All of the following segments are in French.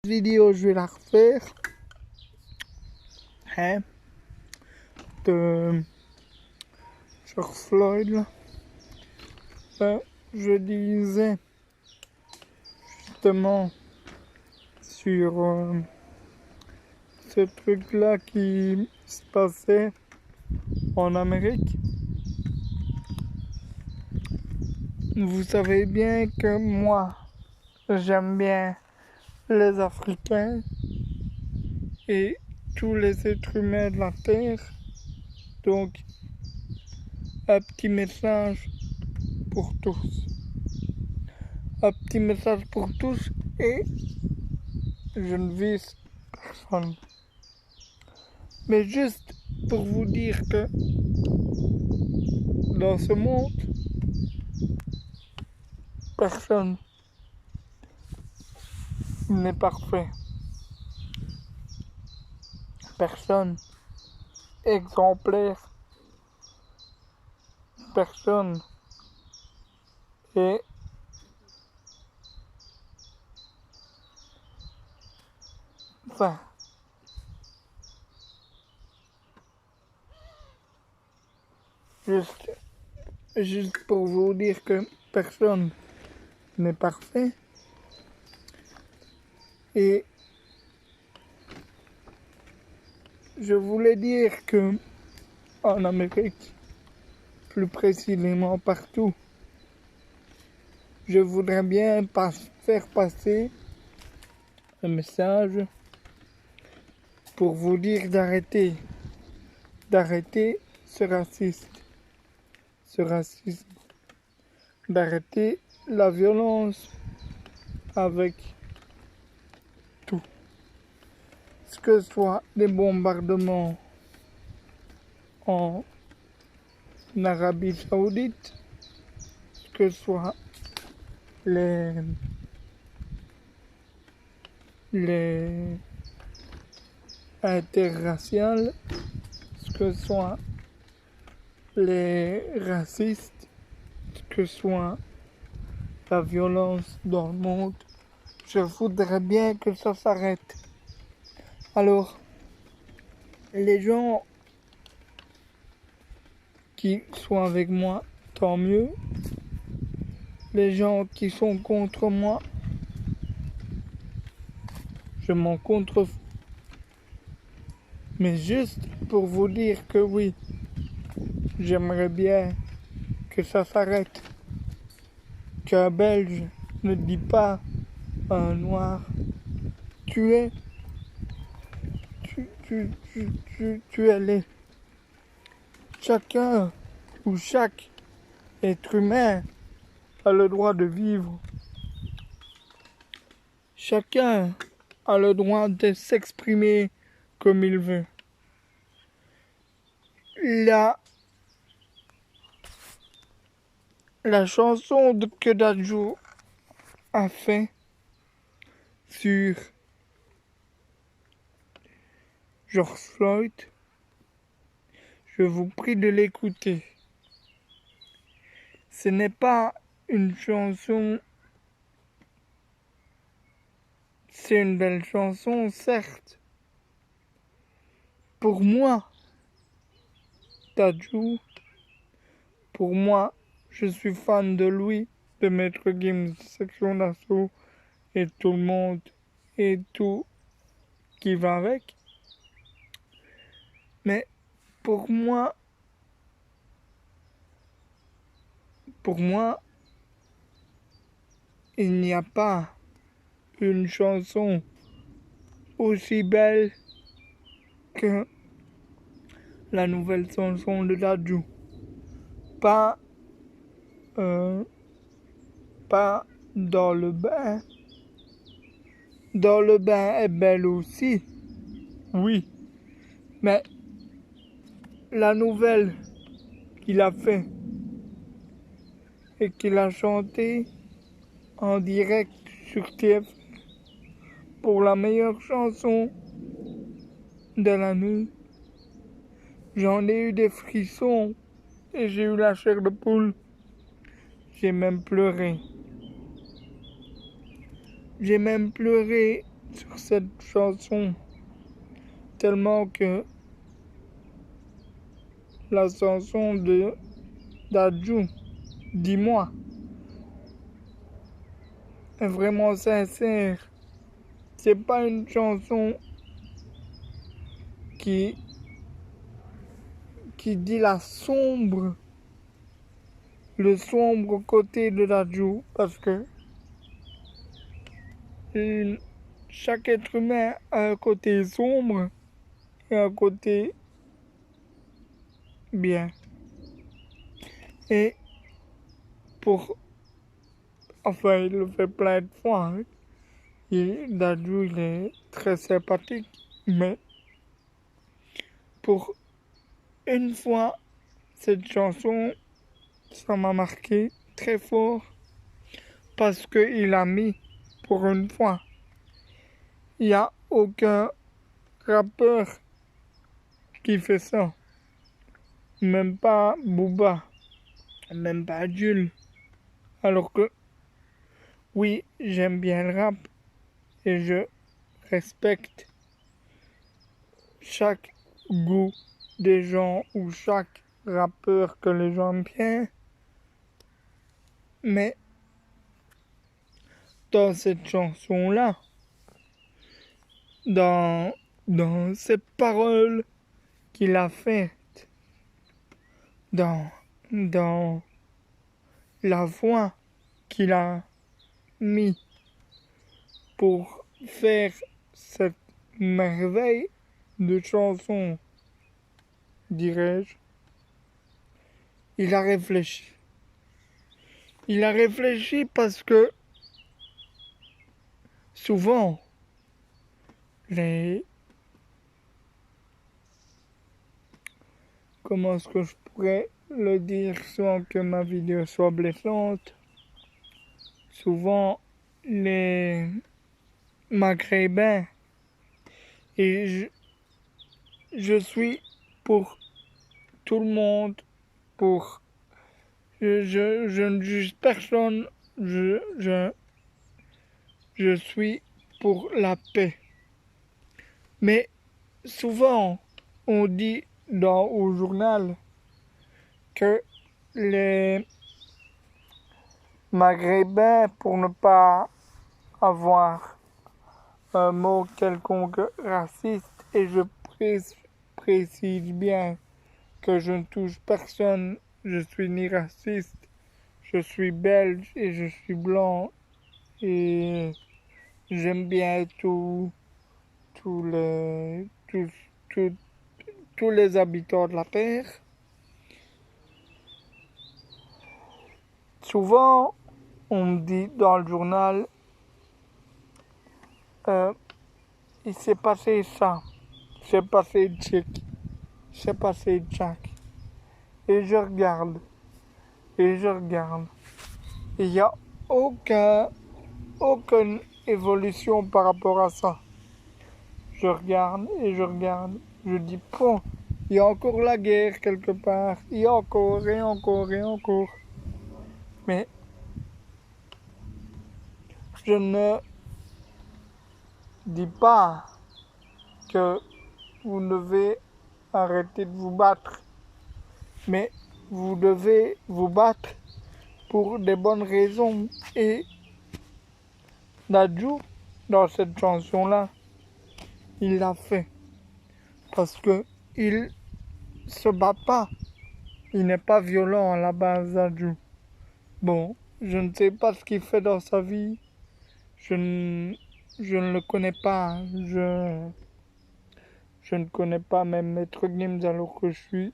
Vidéo, je vais la refaire. De George Floyd. Là. Je disais justement sur ce truc-là qui se passait en Amérique. Vous savez bien que moi, j'aime bien les Africains et tous les êtres humains de la Terre. Donc, un petit message pour tous. Un petit message pour tous et je ne vise personne. Mais juste pour vous dire que dans ce monde, personne n'est parfait. Personne exemplaire. Personne est enfin. Juste pour vous dire que personne n'est parfait. Et je voulais dire que en Amérique, plus précisément partout, je voudrais bien faire passer un message pour vous dire d'arrêter ce racisme, d'arrêter la violence avec tout. Que ce soit des bombardements en Arabie Saoudite, que ce soit les interraciales, que ce soit les racistes, que ce soit la violence dans le monde, je voudrais bien que ça s'arrête. Alors, les gens qui sont avec moi, tant mieux. Les gens qui sont contre moi, je m'en contrefous. Mais juste pour vous dire que oui, j'aimerais bien que ça s'arrête. Qu'un Belge ne dit pas à un Noir, tu es laid. Chacun ou chaque être humain a le droit de vivre. Chacun a le droit de s'exprimer comme il veut. La chanson que Dadju a fait sur George Floyd, je vous prie de l'écouter. Ce n'est pas une chanson, c'est une belle chanson, certes. Pour moi, Dadju, pour moi, je suis fan de lui, de Maître Gims, Section d'Assaut et tout le monde et tout qui va avec. Mais pour moi, il n'y a pas une chanson aussi belle que la nouvelle chanson de Dadju. Pas dans le bain. Dans le bain est belle aussi, oui. Mais la nouvelle qu'il a fait et qu'il a chanté en direct sur TF pour la meilleure chanson de l'année, j'en ai eu des frissons et j'ai eu la chair de poule. J'ai même pleuré. J'ai même pleuré sur cette chanson, tellement que la chanson de d'Adju, Dis-moi, est vraiment sincère. C'est pas une chanson qui dit le sombre côté de Dadju, parce que chaque être humain a un côté sombre et un côté bien. Et enfin, il le fait plein de fois. Hein. Dadju, il est très sympathique, mais pour une fois, cette chanson, ça m'a marqué très fort parce qu'il a mis, pour une fois, il n'y a aucun rappeur qui fait ça. Même pas Booba, même pas Jules. Alors que, oui, j'aime bien le rap et je respecte chaque goût des gens ou chaque rappeur que les gens aiment bien. Mais dans cette chanson-là, dans ces paroles qu'il a faites, dans la voix qu'il a mis pour faire cette merveille de chanson, dirais-je, il a réfléchi. Il a réfléchi parce que souvent, comment est-ce que je pourrais le dire sans que ma vidéo soit blessante? Souvent, les Maghrébins, et je suis pour tout le monde, je ne juge personne, je suis pour la paix. Mais souvent, on dit au journal que les Maghrébins, pour ne pas avoir un mot quelconque raciste, et je précise bien que je ne touche personne, je suis ni raciste, je suis belge et je suis blanc et j'aime bien tous les habitants de la Terre. Souvent, on me dit dans le journal, il s'est passé ça, il s'est passé Jack, il s'est passé Jack. Et je regarde, et il n'y a aucune évolution par rapport à ça. Je regarde, je dis, bon, il y a encore la guerre quelque part, il y a encore et encore et encore. Mais je ne dis pas que vous devez arrêter de vous battre, mais vous devez vous battre pour des bonnes raisons. Et Dadju, dans cette chanson-là, il l'a fait parce que il se bat pas. Il n'est pas violent à la base, Dadju. Bon, je ne sais pas ce qu'il fait dans sa vie. Je ne le connais pas. Je ne connais pas même Maître Gims alors que je suis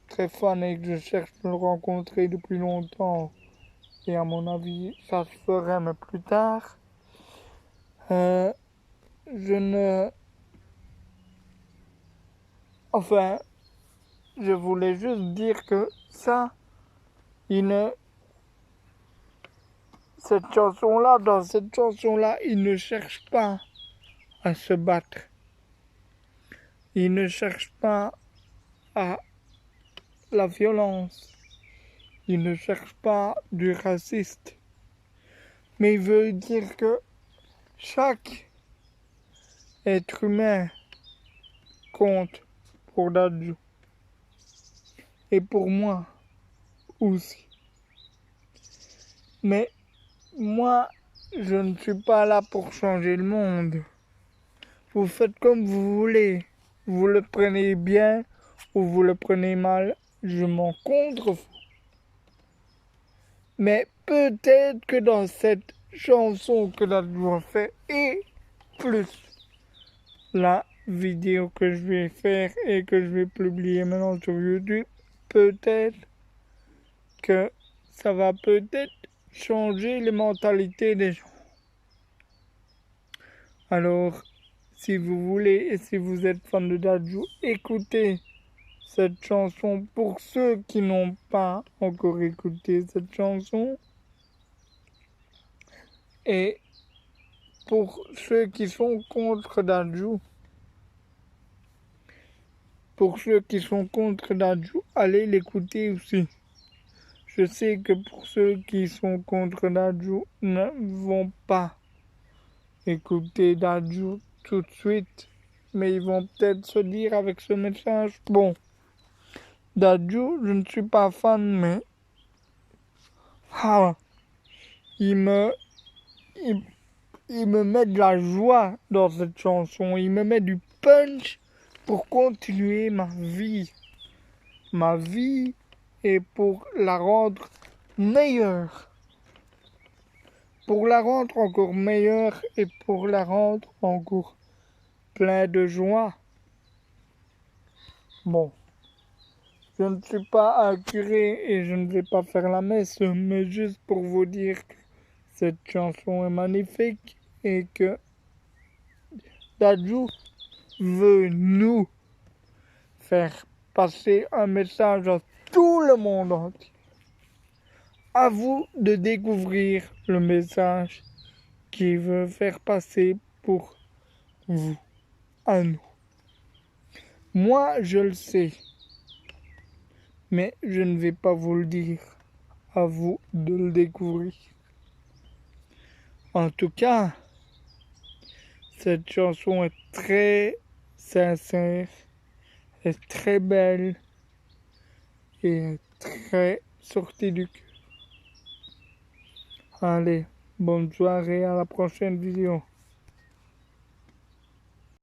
très fan et que je cherche à le rencontrer depuis longtemps. Et à mon avis, ça se ferait, mais plus tard. Enfin, je voulais juste dire que ça, dans cette chanson-là, il ne cherche pas à se battre. Il ne cherche pas à la violence. Il ne cherche pas du raciste. Mais il veut dire que chaque être humain compte pour Dadju. Et pour moi aussi. Mais moi, je ne suis pas là pour changer le monde. Vous faites comme vous voulez. Vous le prenez bien ou vous le prenez mal. Je m'en contrefous. Mais peut-être que dans cette chanson que Dadju a fait, et plus la vidéo que je vais faire et que je vais publier maintenant sur YouTube, peut-être que ça va peut-être changer les mentalités des gens. Alors, si vous voulez et si vous êtes fan de Dadju, écoutez cette chanson. Pour ceux qui n'ont pas encore écouté cette chanson, et pour ceux qui sont contre Dadju, allez l'écouter aussi. Je sais que pour ceux qui sont contre Dadju ne vont pas écouter Dadju tout de suite, mais ils vont peut-être se dire avec ce message, bon, Dadju, je ne suis pas fan, mais il me met de la joie dans cette chanson, il me met du punch pour continuer ma vie et pour la rendre meilleure. Pour la rendre encore meilleure et pour la rendre encore plein de joie. Bon, je ne suis pas un curé et je ne vais pas faire la messe, mais juste pour vous dire que cette chanson est magnifique et que Dadju veut nous faire passer un message à tout le monde entier. À vous de découvrir le message qu'il veut faire passer pour vous, à nous. Moi, je le sais, mais je ne vais pas vous le dire. À vous de le découvrir. En tout cas, cette chanson est très sincère, est très belle et très sortie du cœur. Allez, bonne soirée, à la prochaine vidéo.